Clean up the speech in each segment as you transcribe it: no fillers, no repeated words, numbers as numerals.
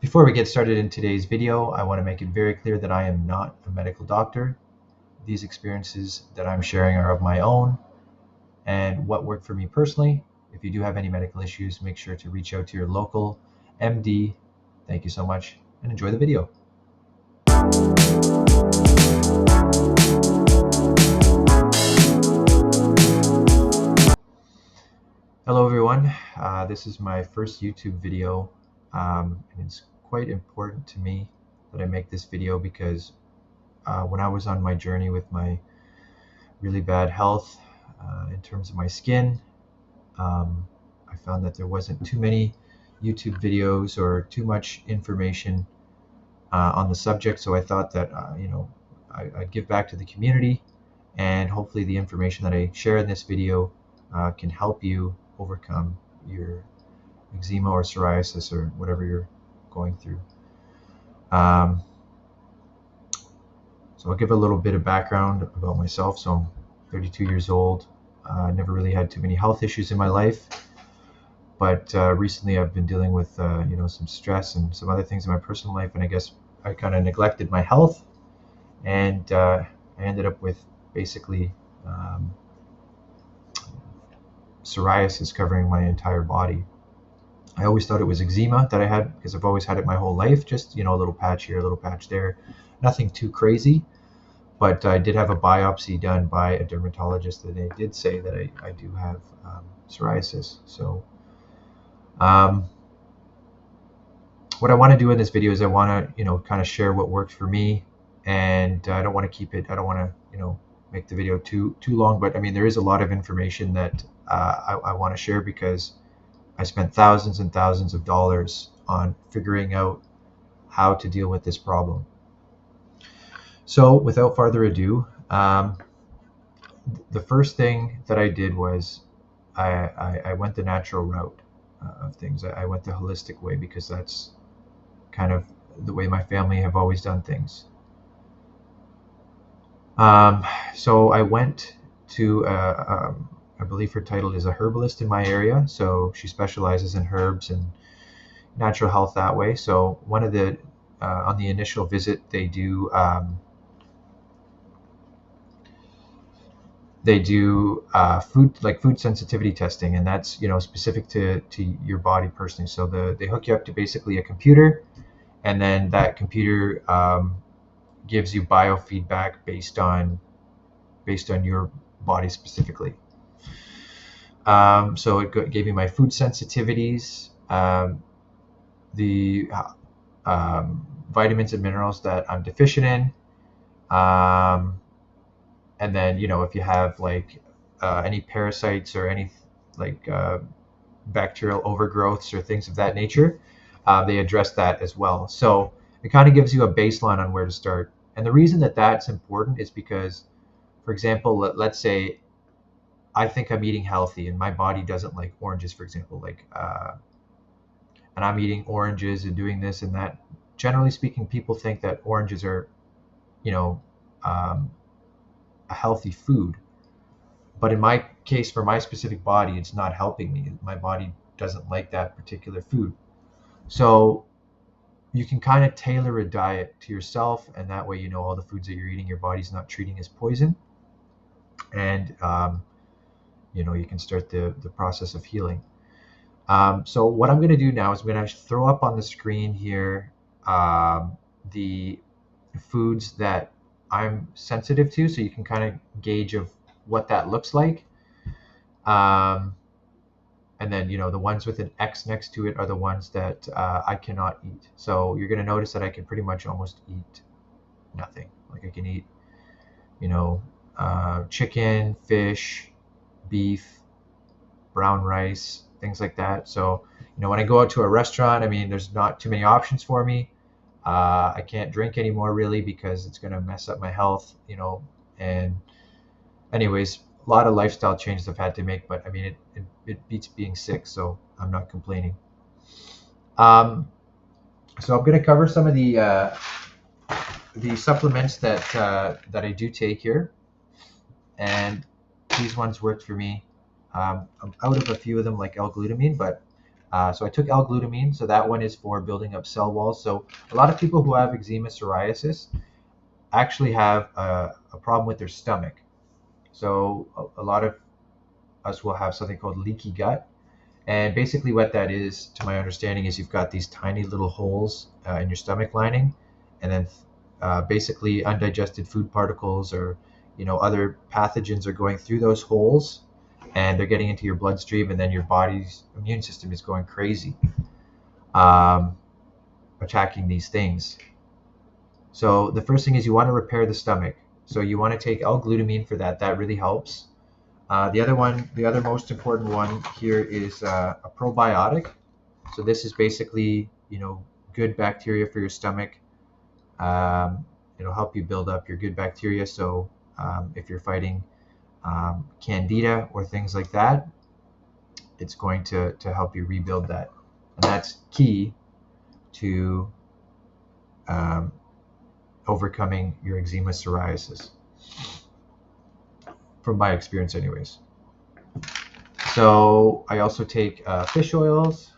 Before we get started in today's video, I want to make it very clear that I am not a medical doctor. These experiences that I'm sharing are of my own and what worked for me personally. If you do have any medical issues, make sure to reach out to your local MD. Thank you so much and enjoy the video. Hello everyone, this is my first YouTube video and it's quite important to me that I make this video because when I was on my journey with my really bad health in terms of my skin, I found that there wasn't too many YouTube videos or too much information on the subject, so I thought that I'd give back to the community, and hopefully the information that I share in this video can help you overcome your eczema or psoriasis or whatever you're going through. So I'll give a little bit of background about myself. So I'm 32 years old. Never really had too many health issues in my life, but recently I've been dealing with some stress and some other things in my personal life, and I guess I kind of neglected my health, and I ended up with basically psoriasis covering my entire body. I always thought it was eczema that I had because I've always had it my whole life, just a little patch here, a little patch there, nothing too crazy. But I did have a biopsy done by a dermatologist, and they did say that I do have psoriasis. So what I want to do in this video is I want to kind of share what worked for me, and I don't want to make the video too long, but I mean there is a lot of information that I want to share because I spent thousands and thousands of dollars on figuring out how to deal with this problem. So without further ado, the first thing that I did was I went the natural route of things. I went the holistic way because that's kind of the way my family have always done things. So I went to I believe her title is a herbalist in my area, so she specializes in herbs and natural health that way. So one of the on the initial visit they do food sensitivity testing, and that's specific to your body personally. So they hook you up to basically a computer, and then that computer gives you biofeedback based on your body specifically. So it gave me my food sensitivities, the vitamins and minerals that I'm deficient in, and then if you have any parasites or any bacterial overgrowths or things of that nature, they address that as well. So it kind of gives you a baseline on where to start. And the reason that that's important is because, for example, let's say I think I'm eating healthy and my body doesn't like oranges, for example, and I'm eating oranges and doing this and that. Generally speaking, people think that oranges are, a healthy food. But in my case, for my specific body, it's not helping me. My body doesn't like that particular food. So you can kind of tailor a diet to yourself, and that way all the foods that you're eating, your body's not treating as poison. And you can start the process of healing. So what I'm going to do now is I'm going to throw up on the screen here the foods that I'm sensitive to, so you can kind of gauge of what that looks like. And then the ones with an X next to it are the ones that I cannot eat. So you're going to notice that I can pretty much almost eat nothing. Like I can eat chicken, fish, beef, brown rice, things like that. So when I go out to a restaurant, I mean there's not too many options for me. I can't drink anymore really because it's going to mess up my health, and anyways, a lot of lifestyle changes I've had to make, but I mean it beats being sick, so I'm not complaining. So I'm going to cover some of the supplements that I do take here, and these ones worked for me. I'm out of a few of them like L-glutamine, but So I took L-glutamine. So that one is for building up cell walls. So a lot of people who have eczema psoriasis actually have a problem with their stomach. So a lot of us will have something called leaky gut. And basically what that is, to my understanding, is you've got these tiny little holes in your stomach lining, and then basically undigested food particles or other pathogens are going through those holes, and they're getting into your bloodstream, and then your body's immune system is going crazy, um, attacking these things. So the first thing is you want to repair the stomach. So you want to take L-glutamine for that. That really helps. The other most important one here is a probiotic. So this is basically, good bacteria for your stomach. It'll help you build up your good bacteria. So if you're fighting candida or things like that, it's going to help you rebuild that. And that's key to overcoming your eczema psoriasis, from my experience anyways. So I also take fish oils.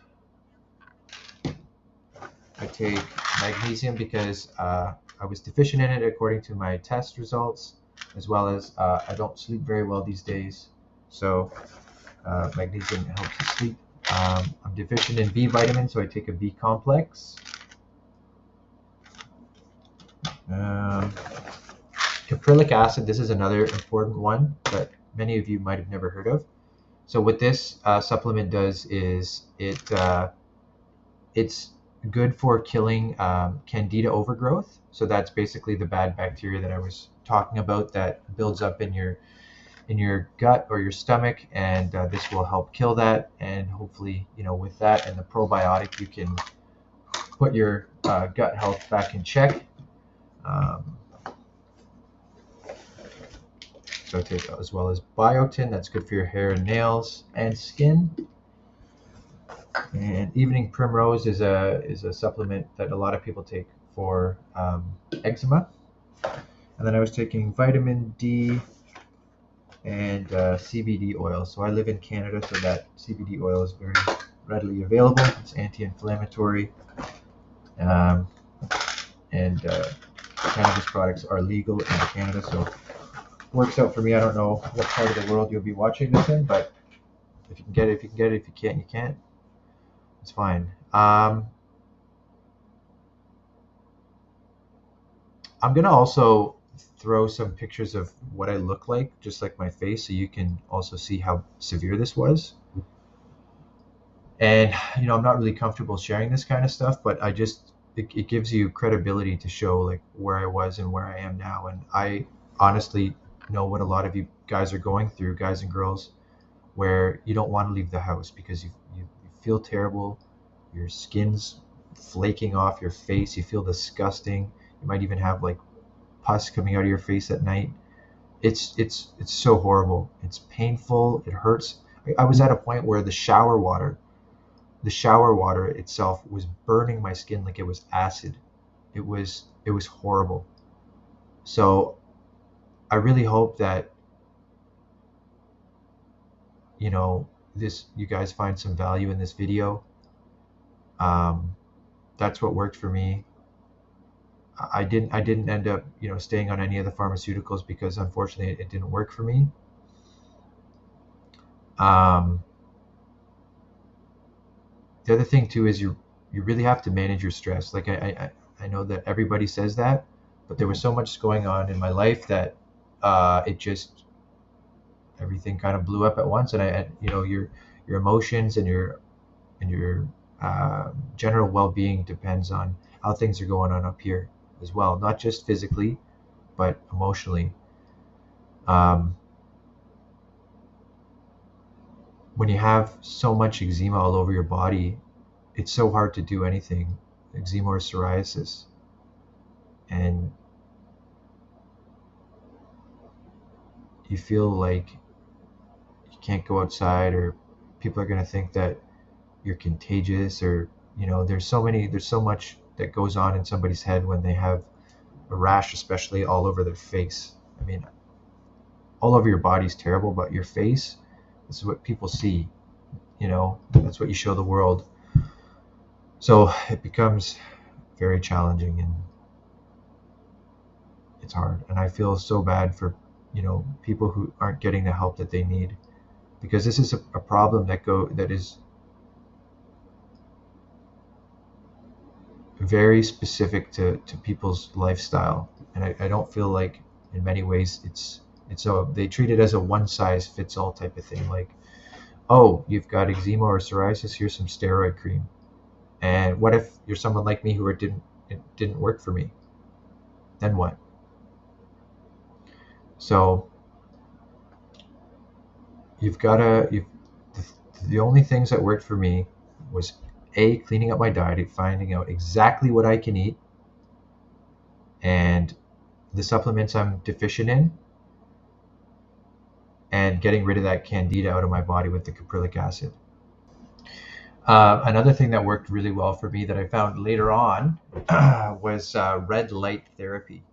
I take magnesium because I was deficient in it according to my test results, as well as I don't sleep very well these days. So magnesium helps you sleep. I'm deficient in B vitamin, so I take a B complex. Caprylic acid, this is another important one that many of you might have never heard of. So what this supplement does is it's good for killing candida overgrowth. So that's basically the bad bacteria that I was talking about that builds up in your gut or your stomach, and this will help kill that. And hopefully, with that and the probiotic, you can put your gut health back in check. So I take as well as biotin. That's good for your hair and nails and skin. And evening primrose is a supplement that a lot of people take for eczema. And then I was taking vitamin D and CBD oil. So I live in Canada, so that CBD oil is very readily available. It's anti-inflammatory, and cannabis products are legal in Canada, so it works out for me. I don't know what part of the world you'll be watching this in, but if you can get it, if you can get it. If you can't, you can't. It's fine. I'm gonna also throw some pictures of what I look like, just like my face, so you can also see how severe this was. And I'm not really comfortable sharing this kind of stuff, but it gives you credibility to show like where I was and where I am now. And I honestly know what a lot of you guys are going through, guys and girls, where you don't want to leave the house because you feel terrible, your skin's flaking off your face, you feel disgusting, you might even have like pus coming out of your face at night. It's so horrible. It's painful. It hurts. I was at a point where the shower water itself was burning my skin like it was acid. It was horrible. So I really hope that you guys find some value in this video. That's what worked for me. I didn't end up staying on any of the pharmaceuticals because unfortunately it didn't work for me. The other thing too is you really have to manage your stress. Like I know that everybody says that, but there was so much going on in my life that it just everything kind of blew up at once, and your emotions and your general well-being depends on how things are going on up here as well, not just physically but emotionally. When you have so much eczema all over your body, it's so hard to do anything, eczema or psoriasis, and you feel like you can't go outside, or people are going to think that you're contagious, or there's so much that goes on in somebody's head when they have a rash, especially all over their face. I mean, all over your body's terrible, but your face, this is what people see. that's what you show the world. So it becomes very challenging, and it's hard. And I feel so bad for, people who aren't getting the help that they need, because this is a problem that is very specific to people's lifestyle. And I don't feel like in many ways they treat it as a one size fits all type of thing. Like, oh, you've got eczema or psoriasis, here's some steroid cream. And what if you're someone like me who it didn't work for me? Then what? So the only things that worked for me was cleaning up my diet, finding out exactly what I can eat and the supplements I'm deficient in, and getting rid of that candida out of my body with the caprylic acid. Another thing that worked really well for me that I found later on was red light therapy.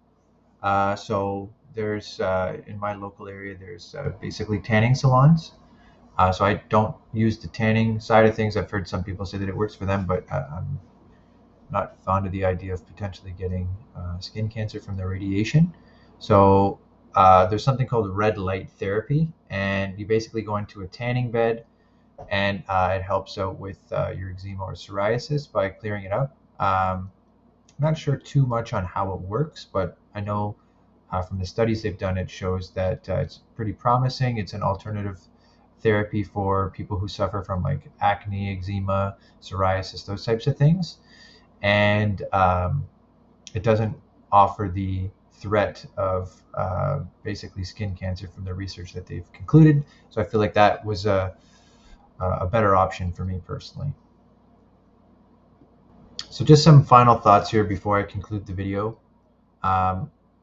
So there's in my local area, there's basically tanning salons. So I don't use the tanning side of things. I've heard some people say that it works for them, but I'm not fond of the idea of potentially getting skin cancer from the radiation. So there's something called red light therapy, and you basically go into a tanning bed, and it helps out with your eczema or psoriasis by clearing it up. I'm not sure too much on how it works, but I know from the studies they've done, it shows that it's pretty promising. It's an alternative therapy for people who suffer from like acne, eczema, psoriasis, those types of things. And it doesn't offer the threat of basically skin cancer from the research that they've concluded. So I feel like that was a better option for me personally. So just some final thoughts here before I conclude the video.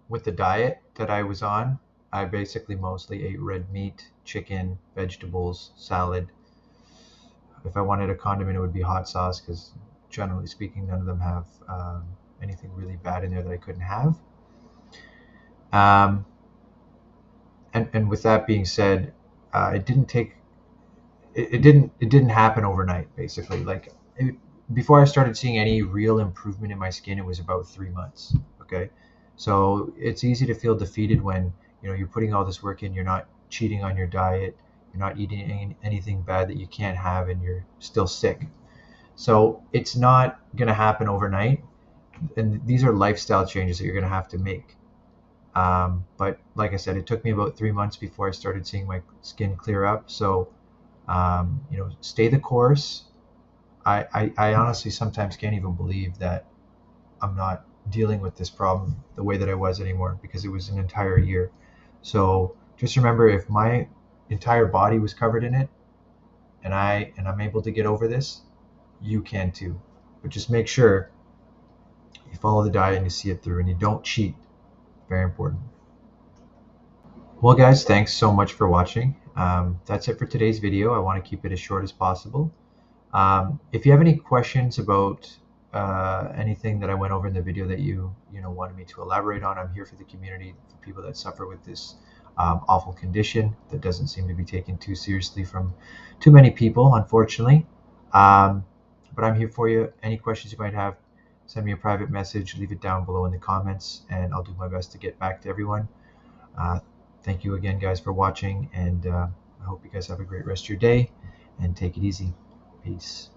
With the diet that I was on, I basically mostly ate red meat, chicken, vegetables, salad. If I wanted a condiment, it would be hot sauce, because generally speaking, none of them have anything really bad in there that I couldn't have. And with that being said, it didn't happen overnight. Basically, before I started seeing any real improvement in my skin, it was about 3 months. Okay, so it's easy to feel defeated when you're putting all this work in, you're not cheating on your diet, you're not eating anything bad that you can't have, and you're still sick. So it's not going to happen overnight, and these are lifestyle changes that you're going to have to make. But like I said, it took me about 3 months before I started seeing my skin clear up. So stay the course. I honestly sometimes can't even believe that I'm not dealing with this problem the way that I was anymore, because it was an entire year. So just remember, if my entire body was covered in it, and I'm able to get over this, you can too. But just make sure you follow the diet and you see it through, and you don't cheat. Very important. Well, guys, thanks so much for watching. That's it for today's video. I want to keep it as short as possible. If you have any questions about anything that I went over in the video that you wanted me to elaborate on, I'm here for the community, for people that suffer with this awful condition that doesn't seem to be taken too seriously from too many people, unfortunately. But I'm here for you. Any questions you might have, send me a private message, leave it down below in the comments, and I'll do my best to get back to everyone. Thank you again, guys, for watching, and I hope you guys have a great rest of your day, and take it easy. Peace.